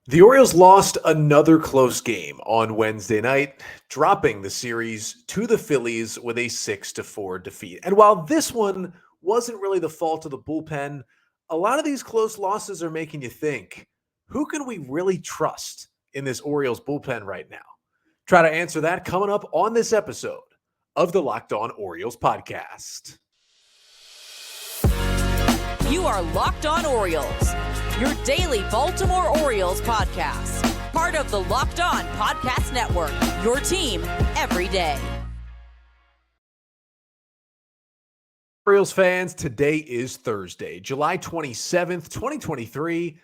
The Orioles lost another close game on Wednesday night, dropping the series to the Phillies with a 6-4 defeat. And while this one wasn't really the fault of the bullpen, a lot of these close losses are making you think, who can we really trust in this Orioles bullpen right now? Try to answer that coming up on this episode of the Locked On Orioles podcast. You are Locked On Orioles, your daily Baltimore Orioles podcast. Part of the Locked On Podcast Network, your team every day. Orioles fans, today is Thursday, July 27th, 2023,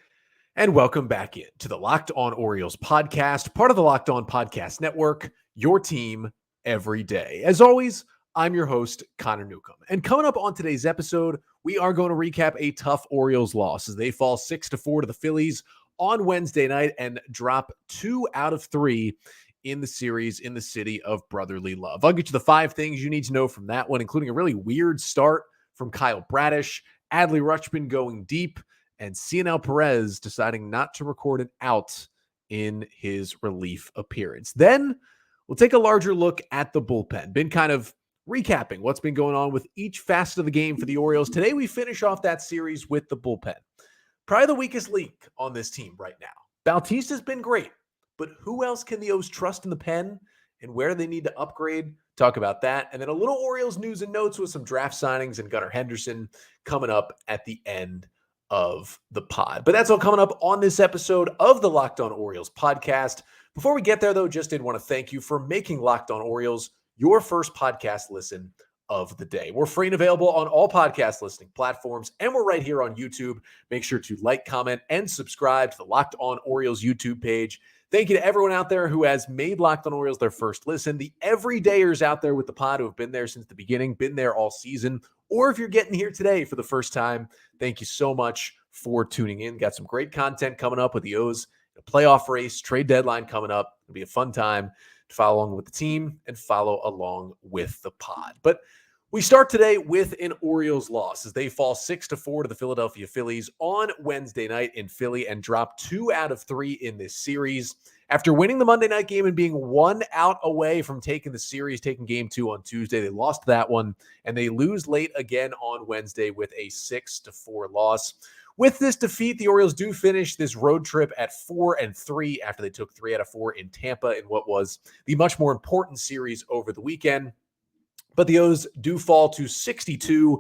and welcome back in to the Locked On Orioles podcast, part of the Locked On Podcast Network, your team every day. As always, I'm your host, Connor Newcomb. And coming up on today's episode, we are going to recap a tough Orioles loss as they fall 6-4 to the Phillies on Wednesday night and drop 2 out of 3 in the series in the city of brotherly love. I'll get you the 5 things you need to know from that one, including a really weird start from Kyle Bradish, Adley Rutschman going deep, and Cionel Perez deciding not to record an out in his relief appearance. Then we'll take a larger look at the bullpen. Been kind of recapping what's been going on with each facet of the game for the Orioles. Today, we finish off that series with the bullpen. Probably the weakest link on this team right now. Bautista's been great, but who else can the O's trust in the pen and where they need to upgrade? Talk about that. And then a little Orioles news and notes with some draft signings and Gunnar Henderson coming up at the end of the pod. But that's all coming up on this episode of the Locked On Orioles podcast. Before we get there, though, just did want to thank you for making Locked On Orioles your first podcast listen of the day. We're free and available on all podcast listening platforms, and we're right here on YouTube. Make sure to like, comment, and subscribe to the Locked On Orioles YouTube page. Thank you to everyone out there who has made Locked On Orioles their first listen. The everydayers out there with the pod who have been there since the beginning, been there all season, or if you're getting here today for the first time, thank you so much for tuning in. Got some great content coming up with the O's, a playoff race, trade deadline coming up. It'll be a fun time to follow along with the team and follow along with the pod. But we start today with an Orioles loss as they fall 6-4 to the Philadelphia Phillies on Wednesday night in Philly and drop 2 out of 3 in this series. After winning the Monday night game and being 1 out away from taking the series, taking game 2 on Tuesday, they lost that one and they lose late again on Wednesday with a 6-4 loss. With this defeat, the Orioles do finish this road trip at 4-3 after they took 3 out of 4 in Tampa in what was the much more important series over the weekend. But the O's do fall to 62-40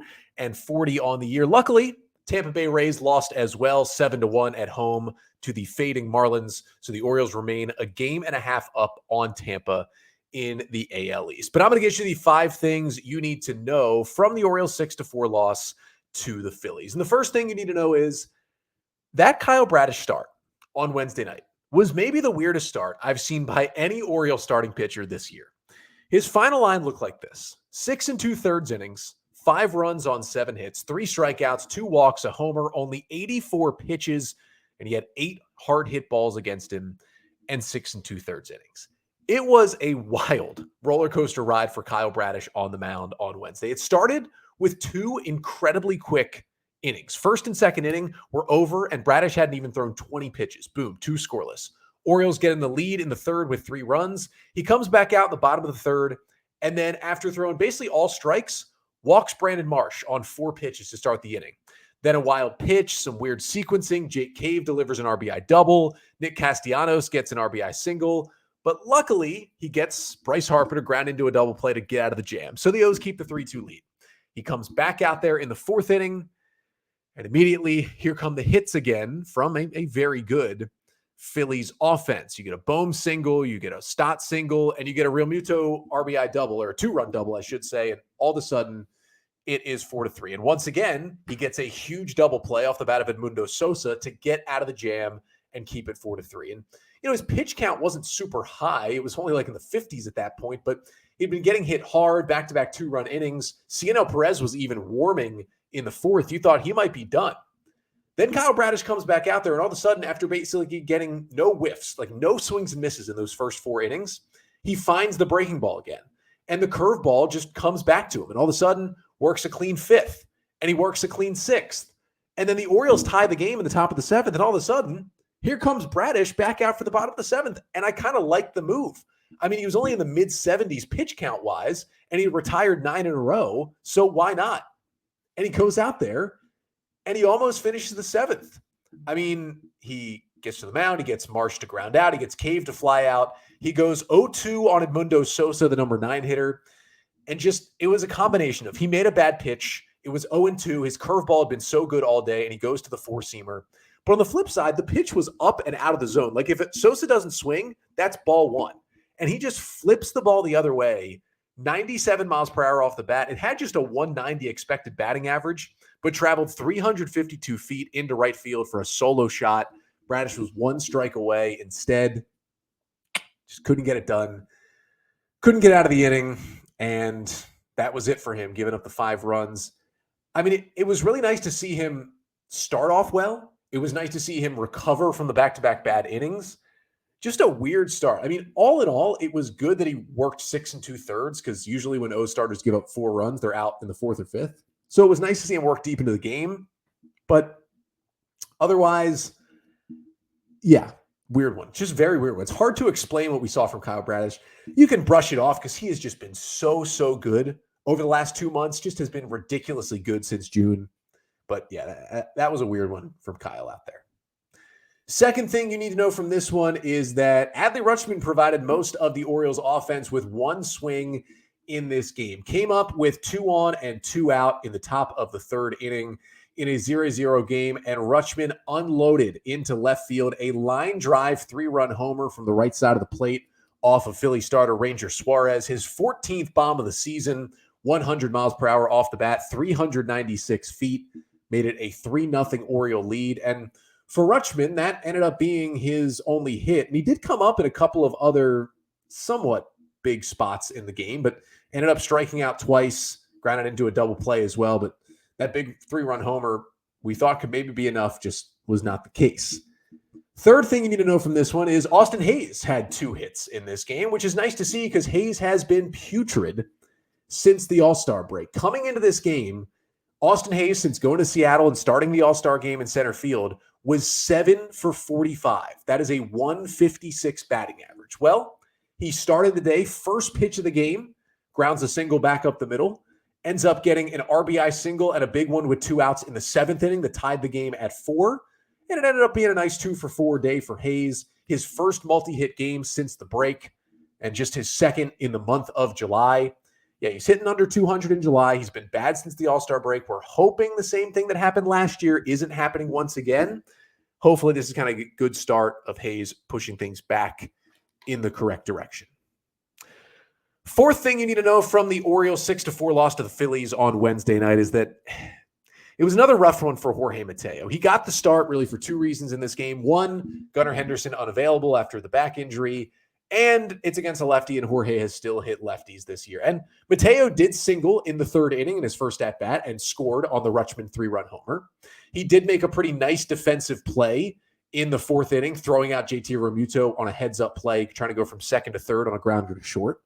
on the year. Luckily, Tampa Bay Rays lost as well, 7-1 at home to the fading Marlins. So the Orioles remain a game and a half up on Tampa in the AL East. But I'm going to get you the 5 things you need to know from the Orioles 6-4 loss to the Phillies. And the first thing you need to know is that Kyle Bradish start on Wednesday night was maybe the weirdest start I've seen by any Orioles starting pitcher this year. His final line looked like this: 6 2/3 innings, 5 runs on 7 hits, 3 strikeouts, 2 walks, a homer, only 84 pitches, and he had 8 hard hit balls against him and 6 2/3 innings. It was a wild roller coaster ride for Kyle Bradish on the mound on Wednesday. It started with 2 incredibly quick innings. First and second inning were over, and Bradish hadn't even thrown 20 pitches. Boom, 2 scoreless. Orioles get in the lead in the third with 3 runs. He comes back out in the bottom of the third, and then after throwing basically all strikes, walks Brandon Marsh on 4 pitches to start the inning. Then a wild pitch, some weird sequencing. Jake Cave delivers an RBI double. Nick Castellanos gets an RBI single. But luckily, he gets Bryce Harper to ground into a double play to get out of the jam. So the O's keep the 3-2 lead. He comes back out there in the 4th inning, and immediately here come the hits again from a very good Phillies offense. You get a Bohm single, you get a Stott single, and you get a Real Muto RBI double, or a 2-run double, I should say, and all of a sudden, it is 4-3. And once again, he gets a huge double play off the bat of Edmundo Sosa to get out of the jam and keep it 4-3. And, his pitch count wasn't super high. It was only like in the 50s at that point, but he'd been getting hit hard, back-to-back 2-run innings. Cionel Perez was even warming in the 4th. You thought he might be done. Then Kyle Bradish comes back out there, and all of a sudden, after basically getting no whiffs, like no swings and misses in those first 4 innings, he finds the breaking ball again. And the curveball just comes back to him, and all of a sudden works a clean 5th, and he works a clean 6th. And then the Orioles tie the game in the top of the 7th, and all of a sudden, Here comes Bradish back out for the bottom of the seventh, and I kind of like the move. I mean, he was only in the mid-70s pitch count-wise, and he retired 9 in a row, so why not? And he goes out there, and he almost finishes the seventh. I mean, he gets to the mound, he gets Marsh to ground out, he gets Cave to fly out. He goes 0-2 on Edmundo Sosa, the number 9 hitter, and just, it was a combination of, he made a bad pitch, it was 0-2, his curveball had been so good all day, and he goes to the four-seamer. But on the flip side, the pitch was up and out of the zone. Like, if Sosa doesn't swing, that's ball one. And he just flips the ball the other way, 97 miles per hour off the bat. It had just a 190 expected batting average, but traveled 352 feet into right field for a solo shot. Bradish was one strike away. Instead, just couldn't get it done. Couldn't get out of the inning, and that was it for him, giving up the 5 runs. I mean, it was really nice to see him start off well. It was nice to see him recover from the back-to-back bad innings. Just a weird start. I mean, all in all, it was good that he worked 6 2/3 because usually when O starters give up 4 runs, they're out in the 4th or 5th. So it was nice to see him work deep into the game. But otherwise, yeah, weird one. Just very weird one. It's hard to explain what we saw from Kyle Bradish. You can brush it off because he has just been so good over the last 2 months. Just has been ridiculously good since June. But yeah, that was a weird one from Kyle out there. Second thing you need to know from this one is that Adley Rutschman provided most of the Orioles offense with 1 swing in this game. Came up with 2 on and 2 out in the top of the 3rd inning in a 0-0 game, and Rutschman unloaded into left field a line drive 3-run homer from the right side of the plate off of Philly starter Ranger Suarez. His 14th bomb of the season, 100 miles per hour off the bat, 396 feet, made it a 3-0 Oriole lead. And for Rutschman, that ended up being his only hit. And he did come up in a couple of other somewhat big spots in the game, but ended up striking out twice, grounded into a double play as well. But that big 3-run homer we thought could maybe be enough, just was not the case. Third thing you need to know from this one is Austin Hayes had 2 hits in this game, which is nice to see because Hayes has been putrid since the All-Star break. Coming into this game, Austin Hayes, since going to Seattle and starting the All-Star game in center field, was 7 for 45. That is a 156 batting average. Well, he started the day, first pitch of the game, grounds a single back up the middle, ends up getting an RBI single and a big one with 2 outs in the 7th inning that tied the game at 4. And it ended up being a nice 2 for 4 day for Hayes, his first multi-hit game since the break, and just his second in the month of July. Yeah, he's hitting under 200 in July. He's been bad since the All-Star break. We're hoping the same thing that happened last year isn't happening once again. Hopefully this is kind of a good start of Hayes pushing things back in the correct direction. Fourth thing you need to know from the Orioles 6-4 loss to the Phillies on Wednesday night is that it was another rough one for Jorge Mateo. He got the start really for 2 reasons in this game. One, Gunnar Henderson unavailable after the back injury, and it's against a lefty, and Jorge has still hit lefties this year. And Mateo did single in the 3rd inning in his first at-bat and scored on the Rutschman 3-run homer. He did make a pretty nice defensive play in the 4th inning, throwing out JT Realmuto on a heads-up play, trying to go from 2nd to 3rd on a grounder to short.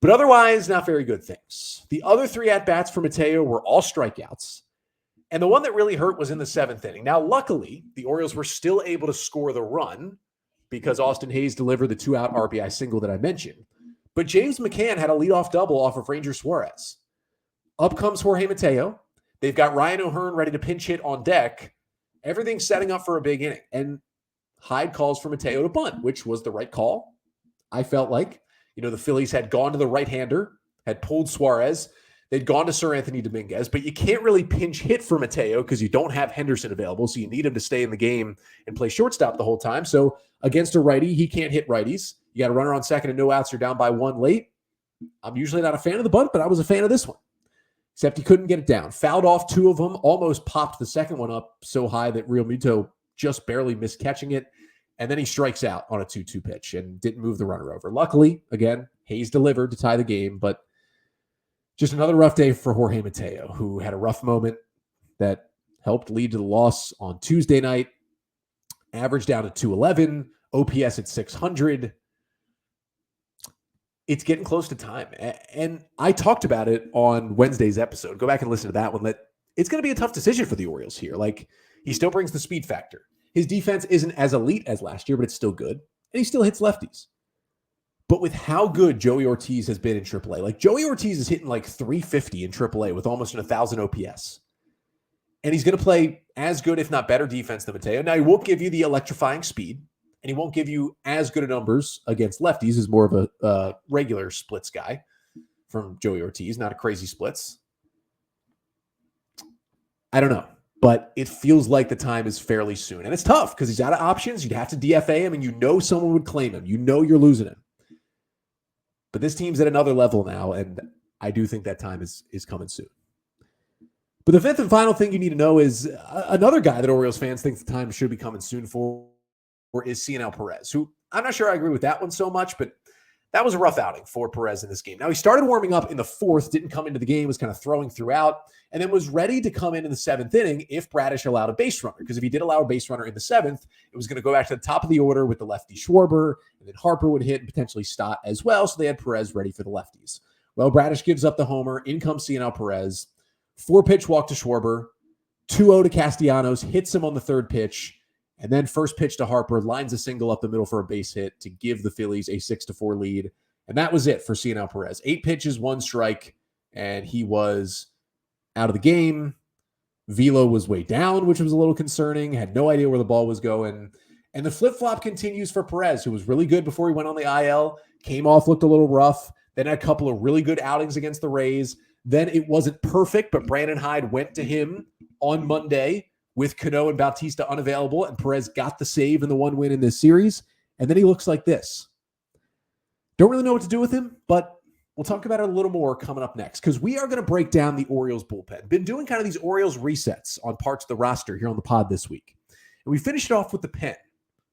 But otherwise, not very good things. The other 3 at-bats for Mateo were all strikeouts, and the one that really hurt was in the 7th inning. Now, luckily, the Orioles were still able to score the run because Austin Hayes delivered the 2-out RBI single that I mentioned. But James McCann had a leadoff double off of Ranger Suarez. Up comes Jorge Mateo. They've got Ryan O'Hearn ready to pinch hit on deck. Everything's setting up for a big inning. And Hyde calls for Mateo to bunt, which was the right call. I felt like, the Phillies had gone to the right-hander, had pulled Suarez. They'd gone to Sir Anthony Dominguez, but you can't really pinch hit for Mateo because you don't have Henderson available, so you need him to stay in the game and play shortstop the whole time. So against a righty, he can't hit righties. You got a runner on second and no outs. You're down by 1 late. I'm usually not a fan of the bunt, but I was a fan of this one. Except he couldn't get it down. Fouled off 2 of them, almost popped the second one up so high that Realmuto just barely missed catching it. And then he strikes out on a 2-2 pitch and didn't move the runner over. Luckily, again, Hayes delivered to tie the game, but just another rough day for Jorge Mateo, who had a rough moment that helped lead to the loss on Tuesday night. Average down to 211, OPS at 600. It's getting close to time. And I talked about it on Wednesday's episode. Go back and listen to that one. That it's going to be a tough decision for the Orioles here. Like, he still brings the speed factor. His defense isn't as elite as last year, but it's still good. And he still hits lefties. But with how good Joey Ortiz has been in AAA, like Joey Ortiz is hitting like 350 in AAA with almost an 1,000 OPS. And he's going to play as good, if not better, defense than Mateo. Now, he won't give you the electrifying speed, and he won't give you as good a numbers against lefties. He's more of a regular splits guy from Joey Ortiz, not a crazy splits. I don't know, but it feels like the time is fairly soon. And it's tough because he's out of options. You'd have to DFA him, and you know someone would claim him. You know you're losing him. But this team's at another level now, and I do think that time is coming soon. But the fifth and final thing you need to know is another guy that Orioles fans think the time should be coming soon for is Cionel Perez, who I'm not sure I agree with that one so much, but that was a rough outing for Perez in this game. Now, he started warming up in the fourth, didn't come into the game, was kind of throwing throughout, and then was ready to come in the seventh inning if Bradish allowed a base runner. Because if he did allow a base runner in the seventh, it was going to go back to the top of the order with the lefty Schwarber, and then Harper would hit and potentially Stott as well, so they had Perez ready for the lefties. Well, Bradish gives up the homer. In comes Cionel Perez. 4-pitch walk to Schwarber. 2-0 to Castellanos. Hits him on the third pitch. And then first pitch to Harper, lines a single up the middle for a base hit to give the Phillies a 6-4 lead. And that was it for Cionel Perez. 8 pitches, 1 strike, and he was out of the game. Velo was way down, which was a little concerning. Had no idea where the ball was going. And the flip-flop continues for Perez, who was really good before he went on the IL. Came off, looked a little rough. Then had a couple of really good outings against the Rays. Then it wasn't perfect, but Brandon Hyde went to him on Monday with Cano and Bautista unavailable, and Perez got the save and the 1 win in this series. And then he looks like this. Don't really know what to do with him, but we'll talk about it a little more coming up next because we are going to break down the Orioles bullpen. Been doing kind of these Orioles resets on parts of the roster here on the pod this week. And we finished it off with the pen,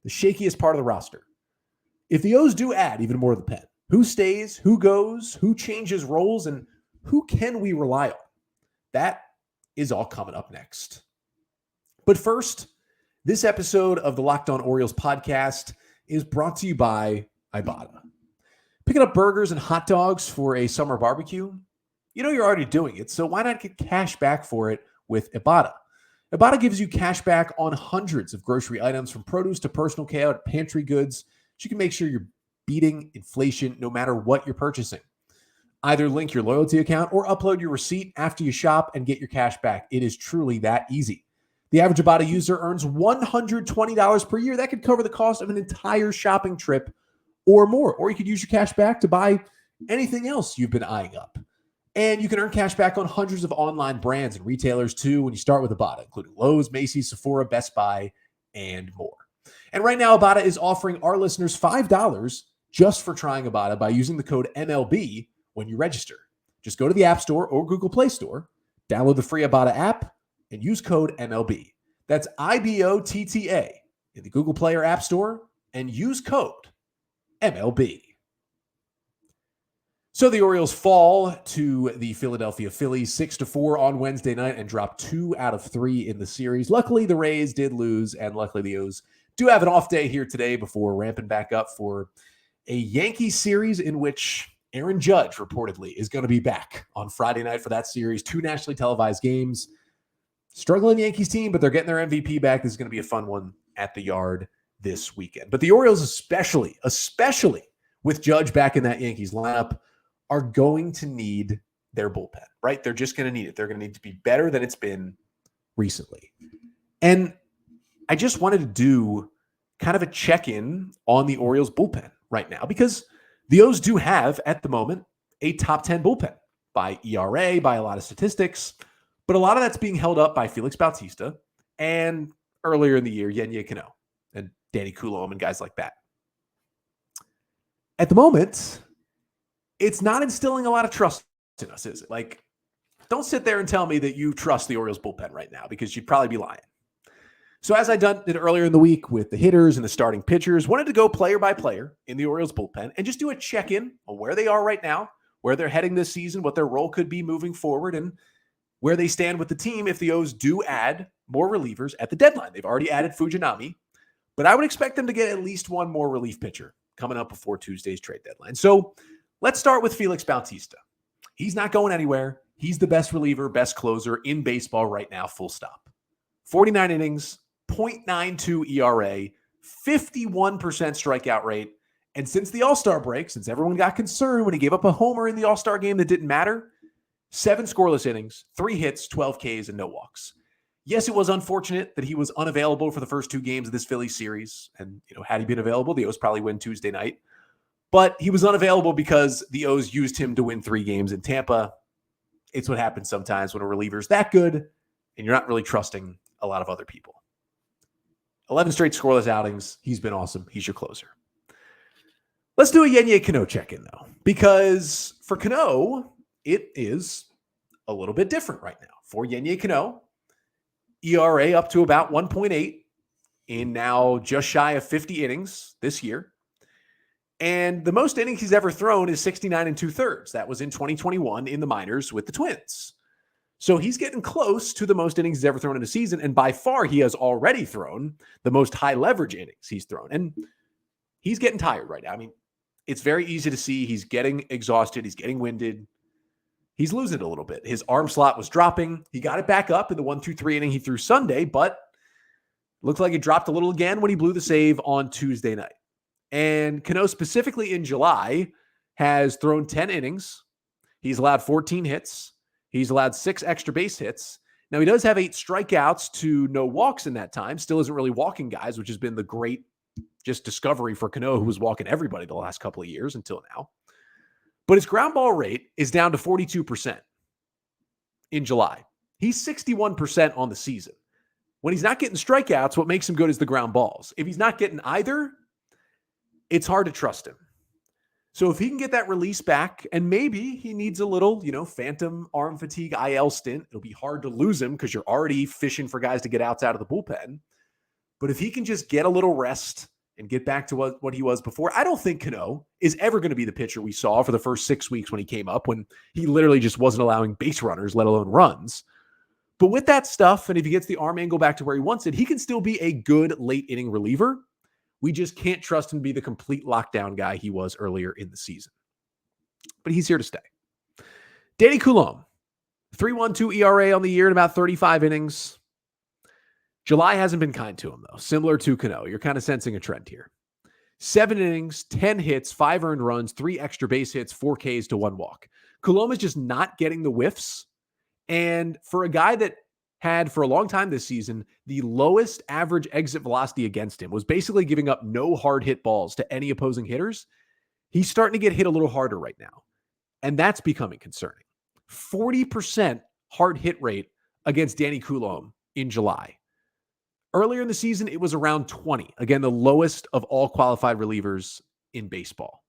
the shakiest part of the roster. If the O's do add even more to the pen, who stays, who goes, who changes roles, and who can we rely on? That is all coming up next. But first, this episode of the Locked On Orioles podcast is brought to you by Ibotta. Picking up burgers and hot dogs for a summer barbecue? You know you're already doing it, so why not get cash back for it with Ibotta? Ibotta gives you cash back on hundreds of grocery items from produce to personal care to pantry goods, so you can make sure you're beating inflation no matter what you're purchasing. Either link your loyalty account or upload your receipt after you shop and get your cash back. It is truly that easy. The average Ibotta user earns $120 per year. That could cover the cost of an entire shopping trip or more. Or you could use your cash back to buy anything else you've been eyeing up. And you can earn cash back on hundreds of online brands and retailers too when you start with Ibotta, including Lowe's, Macy's, Sephora, Best Buy, and more. And right now, Ibotta is offering our listeners $5 just for trying Ibotta by using the code MLB when you register. Just go to the App Store or Google Play Store, download the free Ibotta app, and use code MLB. That's IBOTTA in the Google Play or App Store, and use code MLB. So the Orioles fall to the Philadelphia Phillies 6-4 on Wednesday night and drop 2 out of 3 in the series. Luckily, the Rays did lose, and luckily the O's do have an off day here today before ramping back up for a Yankees series in which Aaron Judge reportedly is going to be back on Friday night for that series. 2 nationally televised games. Struggling Yankees team, but they're getting their MVP back. This is going to be a fun one at the Yard this weekend. But the Orioles especially with Judge back in that Yankees lineup, are going to need their bullpen, right? They're just going to need it. They're going to need to be better than it's been recently. And I just wanted to do kind of a check-in on the Orioles bullpen right now because the O's do have, at the moment, a top 10 bullpen by ERA, by a lot of statistics, but a lot of that's being held up by Félix Bautista and earlier in the year, Yenye Cano and Danny Coulombe and guys like that. At the moment, it's not instilling a lot of trust in us, is it? Like, don't sit there and tell me that you trust the Orioles bullpen right now because you'd probably be lying. So as I did earlier in the week with the hitters and the starting pitchers, wanted to go player by player in the Orioles bullpen and just do a check-in on where they are right now, where they're heading this season, what their role could be moving forward, and where they stand with the team if the O's do add more relievers at the deadline. They've already added Fujinami, but I would expect them to get at least one more relief pitcher coming up before Tuesday's trade deadline. So let's start with Félix Bautista. He's not going anywhere. He's the best reliever, best closer in baseball right now, full stop. 49 innings, .92 ERA, 51% strikeout rate. And since the All-Star break, since everyone got concerned when he gave up a homer in the All-Star game that didn't matter, 7 scoreless innings, 3 hits, 12 Ks, and no walks. Yes, it was unfortunate that he was unavailable for the first 2 games of this Phillies series. And, had he been available, the O's probably win Tuesday night. But he was unavailable because the O's used him to win 3 games in Tampa. It's what happens sometimes when a reliever's that good and you're not really trusting a lot of other people. 11 straight scoreless outings. He's been awesome. He's your closer. Let's do a Yennier Cano check-in, though, because for Cano, it is a little bit different right now. For Yennier Cano, ERA up to about 1.8 in now just shy of 50 innings this year. And the most innings he's ever thrown is 69 2/3. That was in 2021 in the minors with the Twins. So he's getting close to the most innings he's ever thrown in a season. And by far, he has already thrown the most high leverage innings he's thrown. And he's getting tired right now. I mean, it's very easy to see he's getting exhausted. He's getting winded. He's losing it a little bit. His arm slot was dropping. He got it back up in the 1-2-3 inning he threw Sunday, but looked like it dropped a little again when he blew the save on Tuesday night. And Cano, specifically in July, has thrown 10 innings. He's allowed 14 hits. He's allowed 6 extra base hits. Now, he does have 8 strikeouts to no walks in that time. Still isn't really walking guys, which has been the great just discovery for Cano, who was walking everybody the last couple of years until now. But his ground ball rate is down to 42% in July. He's 61% on the season. When he's not getting strikeouts, what makes him good is the ground balls. If he's not getting either, it's hard to trust him. So if he can get that release back, and maybe he needs a little, phantom arm fatigue IL stint, it'll be hard to lose him because you're already fishing for guys to get outs out of the bullpen. But if he can just get a little rest and get back to what he was before, I don't think Cano is ever going to be the pitcher we saw for the first 6 weeks when he came up, when he literally just wasn't allowing base runners, let alone runs. But with that stuff, and if he gets the arm angle back to where he wants it, he can still be a good late inning reliever. We just can't trust him to be the complete lockdown guy he was earlier in the season. But he's here to stay. Danny Coulombe, 3.12 ERA on the year in about 35 innings. July hasn't been kind to him, though. Similar to Cano, you're kind of sensing a trend here. 7 innings, 10 hits, 5 earned runs, 3 extra base hits, 4 Ks to 1 walk. Coulombe is just not getting the whiffs. And for a guy that had, for a long time this season, the lowest average exit velocity against him, was basically giving up no hard hit balls to any opposing hitters, he's starting to get hit a little harder right now. And that's becoming concerning. 40% hard hit rate against Danny Coulombe in July. Earlier in the season, it was around 20. Again, the lowest of all qualified relievers in baseball.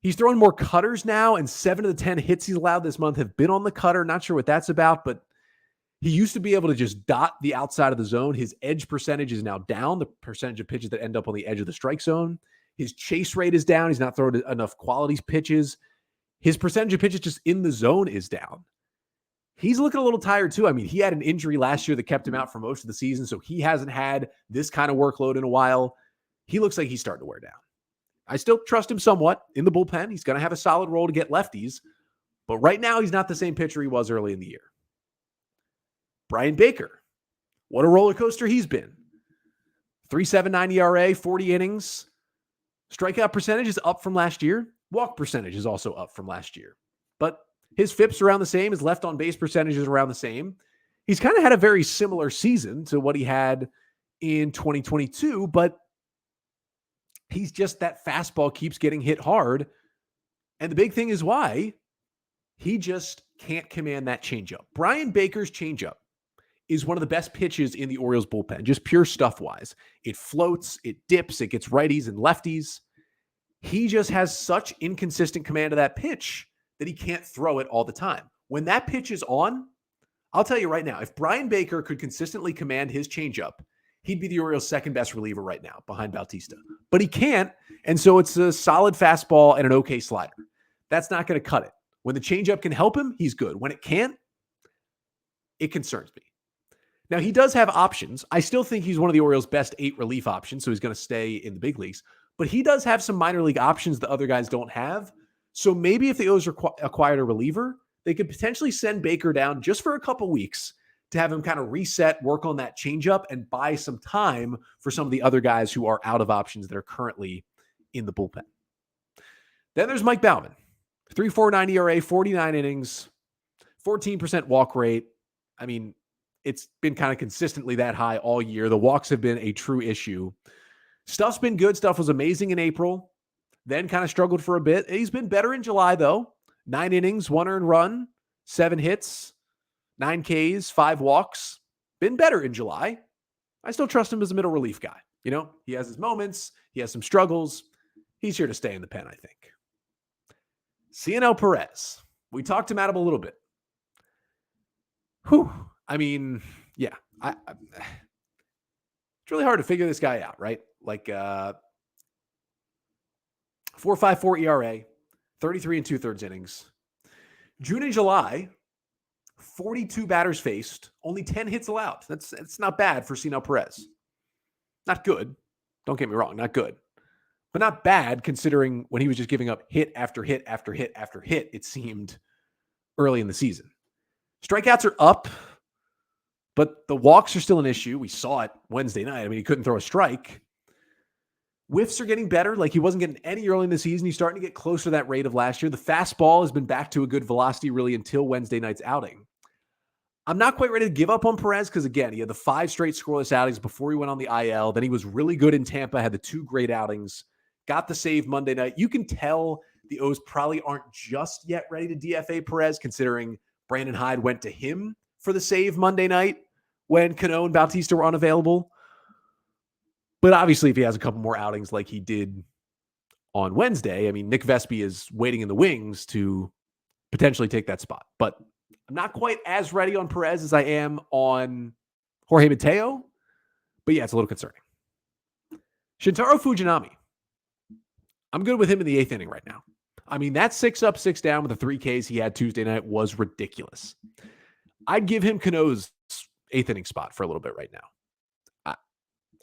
He's throwing more cutters now, and 7 of the 10 hits he's allowed this month have been on the cutter. Not sure what that's about, but he used to be able to just dot the outside of the zone. His edge percentage is now down, the percentage of pitches that end up on the edge of the strike zone. His chase rate is down. He's not throwing enough quality pitches. His percentage of pitches just in the zone is down. He's looking a little tired too. I mean, he had an injury last year that kept him out for most of the season, so he hasn't had this kind of workload in a while. He looks like he's starting to wear down. I still trust him somewhat in the bullpen. He's going to have a solid role to get lefties, but right now he's not the same pitcher he was early in the year. Brian Baker, what a roller coaster he's been. 3.79 ERA, 40 innings. Strikeout percentage is up from last year. Walk percentage is also up from last year. But his FIP's around the same. His left on base percentage is around the same. He's kind of had a very similar season to what he had in 2022, but he's just, that fastball keeps getting hit hard. And the big thing is why he just can't command that changeup. Brian Baker's changeup is one of the best pitches in the Orioles bullpen, just pure stuff-wise. It floats, it dips, it gets righties and lefties. He just has such inconsistent command of that pitch that he can't throw it all the time. When that pitch is on, I'll tell you right now, if Brian Baker could consistently command his changeup, he'd be the Orioles' second best reliever right now behind Bautista. But he can't, and so it's a solid fastball and an okay slider. That's not going to cut it. When the changeup can help him, he's good. When it can't, it concerns me. Now, he does have options. I still think he's one of the Orioles' best 8 relief options, so he's going to stay in the big leagues. But he does have some minor league options that other guys don't have. So maybe if the O's acquired a reliever, they could potentially send Baker down just for a couple weeks to have him kind of reset, work on that changeup, and buy some time for some of the other guys who are out of options that are currently in the bullpen. Then there's Mike Baumann. 3.49 ERA, 49 innings, 14% walk rate. I mean, it's been kind of consistently that high all year. The walks have been a true issue. Stuff's been good. Stuff was amazing in April, then kind of struggled for a bit. He's been better in July, though. 9 innings, 1 earned run, 7 hits, 9 Ks, 5 walks. Been better in July. I still trust him as a middle relief guy. You know, he has his moments. He has some struggles. He's here to stay in the pen, I think. Cionel Perez. We talked him out of a little bit. Whew. I mean, yeah. It's really hard to figure this guy out, right? Like 4.54 ERA, 33 2/3 innings. June and July, 42 batters faced, only 10 hits allowed. That's not bad for Cionel Perez. Not good. Don't get me wrong, not good. But not bad considering when he was just giving up hit after hit after hit after hit, it seemed, early in the season. Strikeouts are up, but the walks are still an issue. We saw it Wednesday night. I mean, he couldn't throw a strike. Whiffs are getting better. Like, he wasn't getting any early in the season. He's starting to get closer to that rate of last year. The fastball has been back to a good velocity really until Wednesday night's outing. I'm not quite ready to give up on Perez because, again, he had the 5 straight scoreless outings before he went on the IL. Then he was really good in Tampa, had the 2 great outings, got the save Monday night. You can tell the O's probably aren't just yet ready to DFA Perez, considering Brandon Hyde went to him for the save Monday night when Cano and Bautista were unavailable. But obviously, if he has a couple more outings like he did on Wednesday, I mean, Nick Vespi is waiting in the wings to potentially take that spot. But I'm not quite as ready on Perez as I am on Jorge Mateo. But yeah, it's a little concerning. Shintaro Fujinami. I'm good with him in the 8th inning right now. I mean, that 6 up, 6 down with the 3 Ks he had Tuesday night was ridiculous. I'd give him Cano's 8th inning spot for a little bit right now.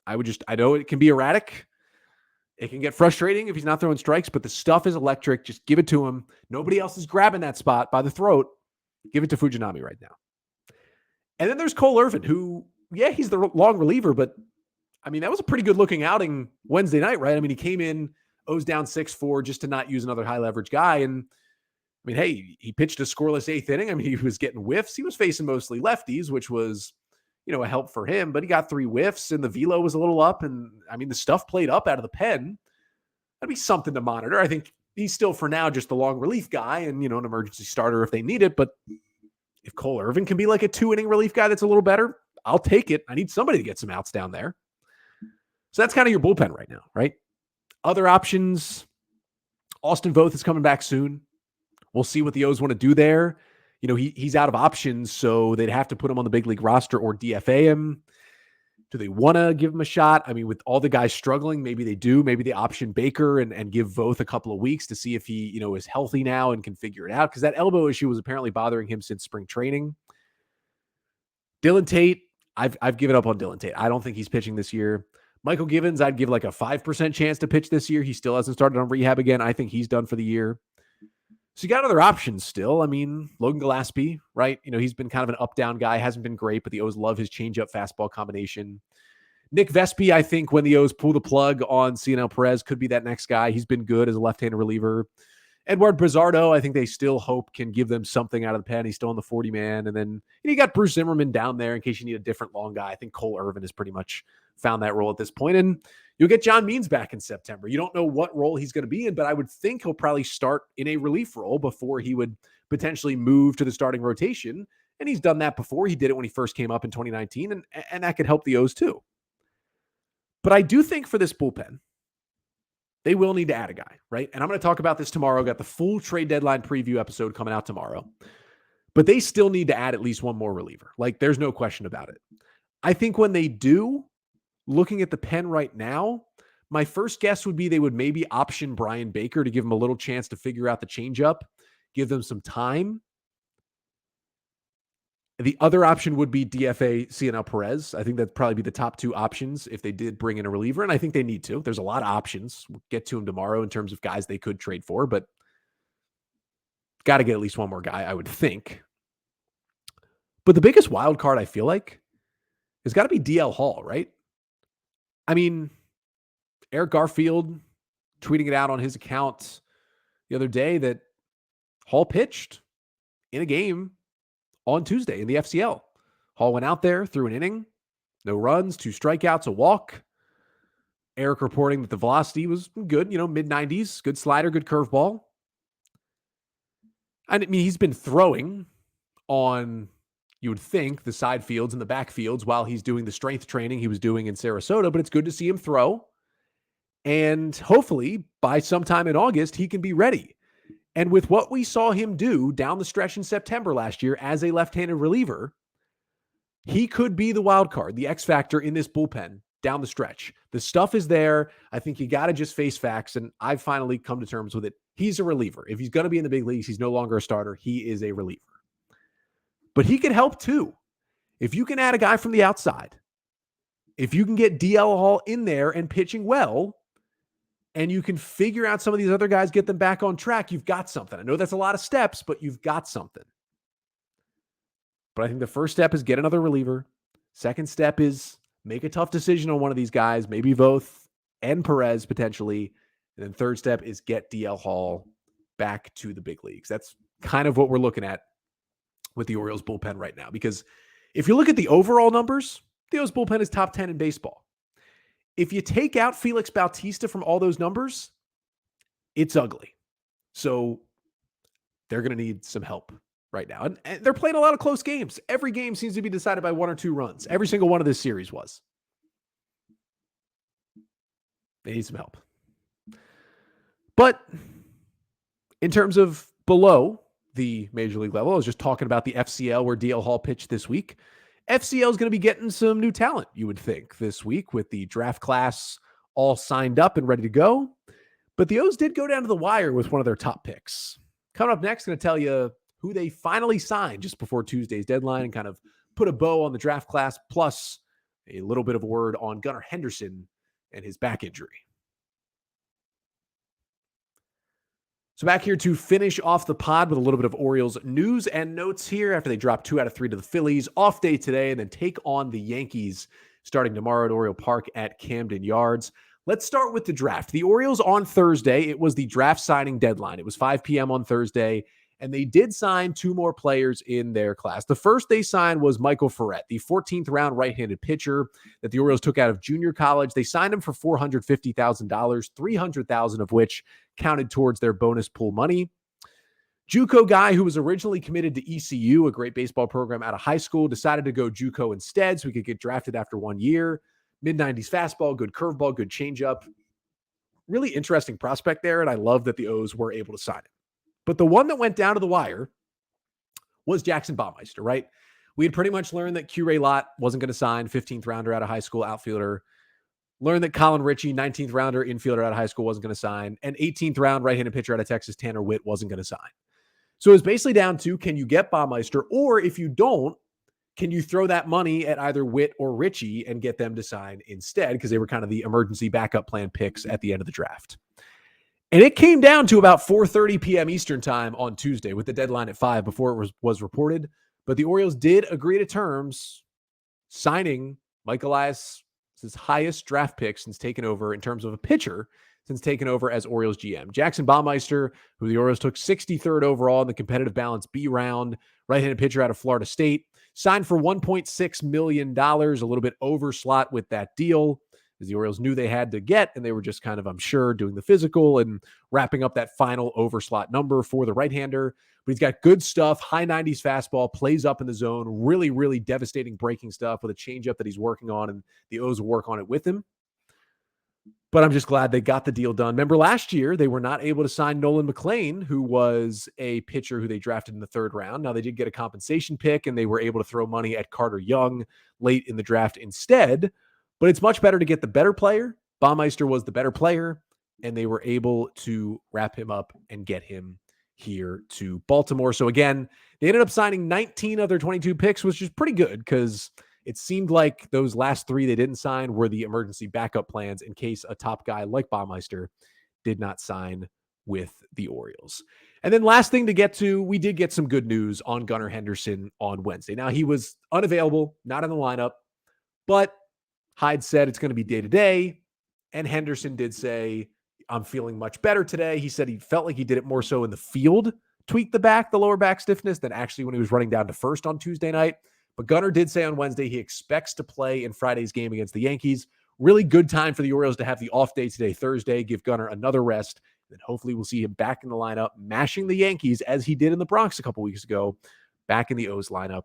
I know it can be erratic. It can get frustrating if he's not throwing strikes, but the stuff is electric. Just give it to him. Nobody else is grabbing that spot by the throat. Give it to Fujinami right now. And then there's Cole Irvin, who, yeah, he's the long reliever, but I mean, that was a pretty good looking outing Wednesday night, right? I mean, he came in, O's down 6-4 just to not use another high leverage guy. And I mean, hey, he pitched a scoreless 8th inning. I mean, he was getting whiffs. He was facing mostly lefties, which was, you know, a help for him, but he got 3 whiffs and the velo was a little up. And I mean, the stuff played up out of the pen. That'd be something to monitor. I think he's still for now just the long relief guy and, you know, an emergency starter if they need it. But if Cole Irvin can be like a 2-inning relief guy that's a little better, I'll take it. I need somebody to get some outs down there. So that's kind of your bullpen right now, right? Other options, Austin Voth is coming back soon. We'll see what the O's want to do there. You know, he's out of options, so they'd have to put him on the big league roster or DFA him. Do they want to give him a shot? I mean, with all the guys struggling, maybe they do. Maybe they option Baker and give Voth a couple of weeks to see if he, you know, is healthy now and can figure it out, because that elbow issue was apparently bothering him since spring training. Dylan Tate, I've given up on Dylan Tate. I don't think he's pitching this year. Michael Givens, I'd give like a 5% chance to pitch this year. He still hasn't started on rehab again. I think he's done for the year. So you got other options still. I mean, Logan Gillespie, right? You know, he's been kind of an up-down guy. Hasn't been great, but the O's love his change-up fastball combination. Nick Vespi, I think when the O's pull the plug on Cionel Perez, could be that next guy. He's been good as a left-handed reliever. Edward Brizardo, I think they still hope can give them something out of the pen. He's still on the 40-man. And then you got Bruce Zimmerman down there in case you need a different long guy. I think Cole Irvin has pretty much found that role at this point. And you'll get John Means back in September. You don't know what role he's going to be in, but I would think he'll probably start in a relief role before he would potentially move to the starting rotation. And he's done that before. He did it when he first came up in 2019, and that could help the O's too. But I do think for this bullpen, they will need to add a guy, right? And I'm going to talk about this tomorrow. Got the full trade deadline preview episode coming out tomorrow. But they still need to add at least one more reliever. Like, there's no question about it. I think when they do, looking at the pen right now, my first guess would be they would maybe option Brian Baker to give him a little chance to figure out the changeup, give them some time. The other option would be DFA Cionel Perez. I think that'd probably be the top 2 options if they did bring in a reliever, and I think they need to. There's a lot of options. We'll get to them tomorrow in terms of guys they could trade for, but got to get at least one more guy, I would think. But the biggest wild card, I feel like, has got to be DL Hall, right? I mean, Eric Garfield tweeting it out on his account the other day that Hall pitched in a game on Tuesday in the FCL. Hall went out there, threw an inning, no runs, 2 strikeouts, a walk. Eric reporting that the velocity was good, mid-90s, good slider, good curveball. I mean, he's been throwing on, you would think, the side fields and the back fields while he's doing the strength training he was doing in Sarasota, but it's good to see him throw. And hopefully, by sometime in August, he can be ready. And with what we saw him do down the stretch in September last year as a left-handed reliever, he could be the wild card, the X factor in this bullpen down the stretch. The stuff is there. I think you got to just face facts, and I've finally come to terms with it. He's a reliever. If he's going to be in the big leagues, he's no longer a starter. He is a reliever. But he could help too. If you can add a guy from the outside, if you can get DL Hall in there and pitching well, and you can figure out some of these other guys, get them back on track, you've got something. I know that's a lot of steps, but you've got something. But I think the first step is get another reliever. Second step is make a tough decision on one of these guys, maybe both, and Perez potentially. And then third step is get DL Hall back to the big leagues. That's kind of what we're looking at with the Orioles bullpen right now. Because if you look at the overall numbers, the Orioles bullpen is top 10 in baseball. If you take out Félix Bautista from all those numbers, it's ugly. So they're going to need some help right now. And they're playing a lot of close games. Every game seems to be decided by 1 or 2 runs. Every single one of this series was. They need some help. But in terms of below the major league level, I was just talking about the FCL where DL Hall pitched this week. FCL is going to be getting some new talent, you would think, this week with the draft class all signed up and ready to go. But the O's did go down to the wire with one of their top picks. Coming up next, going to tell you who they finally signed just before Tuesday's deadline and kind of put a bow on the draft class, plus a little bit of a word on Gunnar Henderson and his back injury. So back here to finish off the pod with a little bit of Orioles news and notes here after they drop 2 out of 3 to the Phillies. Off day today and then take on the Yankees starting tomorrow at Oriole Park at Camden Yards. Let's start with the draft. The Orioles on Thursday, it was the draft signing deadline. It was 5 p.m. on Thursday, and they did sign 2 more players in their class. The first they signed was Michael Ferret, the 14th round right-handed pitcher that the Orioles took out of junior college. They signed him for $450,000, $300,000 of which counted towards their bonus pool money. JUCO guy who was originally committed to ECU, a great baseball program out of high school, decided to go JUCO instead so he could get drafted after 1 year. Mid-90s fastball, good curveball, good changeup. Really interesting prospect there, and I love that the O's were able to sign him. But the one that went down to the wire was Jackson Baumeister, right? We had pretty much learned that Q-Ray Lott wasn't going to sign, 15th rounder out of high school, outfielder. Learned that Colin Ritchie, 19th rounder, infielder out of high school, wasn't going to sign. And 18th round right-handed pitcher out of Texas, Tanner Witt, wasn't going to sign. So it was basically down to, can you get Baumeister? Or if you don't, can you throw that money at either Witt or Ritchie and get them to sign instead? Because they were kind of the emergency backup plan picks at the end of the draft. And it came down to about 4:30 p.m. Eastern time on Tuesday with the deadline at 5 before it was reported. But the Orioles did agree to terms, signing Mike Elias' highest draft pick since taking over in terms of a pitcher since taking over as Orioles GM. Jackson Baumeister, who the Orioles took 63rd overall in the competitive balance B round, right-handed pitcher out of Florida State, signed for $1.6 million, a little bit over slot with that deal, as the Orioles knew they had to get, and they were just kind of, I'm sure, doing the physical and wrapping up that final overslot number for the right-hander. But he's got good stuff, high 90s fastball, plays up in the zone, really, really devastating breaking stuff with a changeup that he's working on, and the O's will work on it with him. But I'm just glad they got the deal done. Remember last year, they were not able to sign Nolan McLean, who was a pitcher who they drafted in the 3rd round. Now, they did get a compensation pick, and they were able to throw money at Carter Young late in the draft instead. But it's much better to get the better player. Baumeister was the better player, and they were able to wrap him up and get him here to Baltimore. So again, they ended up signing 19 of their 22 picks, which is pretty good because it seemed like those last 3 they didn't sign were the emergency backup plans in case a top guy like Baumeister did not sign with the Orioles. And then last thing to get to, we did get some good news on Gunnar Henderson on Wednesday. Now, he was unavailable, not in the lineup, but Hyde said it's going to be day-to-day, and Henderson did say, I'm feeling much better today. He said he felt like he did it more so in the field, tweaked the lower back stiffness, than actually when he was running down to first on Tuesday night. But Gunnar did say on Wednesday he expects to play in Friday's game against the Yankees. Really good time for the Orioles to have the off day today, Thursday, give Gunnar another rest. Then hopefully we'll see him back in the lineup, mashing the Yankees as he did in the Bronx a couple weeks ago, back in the O's lineup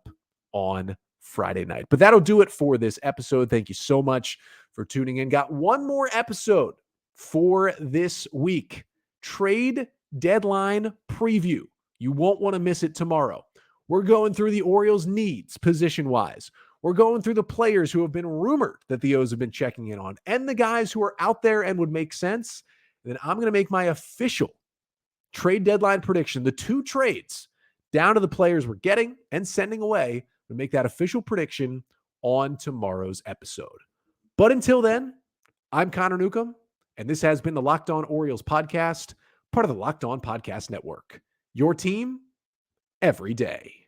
on Friday night. But that'll do it for this episode. Thank you so much for tuning in. Got one more episode for this week. Trade deadline preview. You won't want to miss it tomorrow. We're going through the Orioles' needs position-wise. We're going through the players who have been rumored that the O's have been checking in on, and the guys who are out there and would make sense. And then I'm going to make my official trade deadline prediction, the 2 trades down to the players we're getting and sending away, to make that official prediction on tomorrow's episode. But until then, I'm Connor Newcomb, and this has been the Locked On Orioles podcast, part of the Locked On Podcast Network. Your team every day.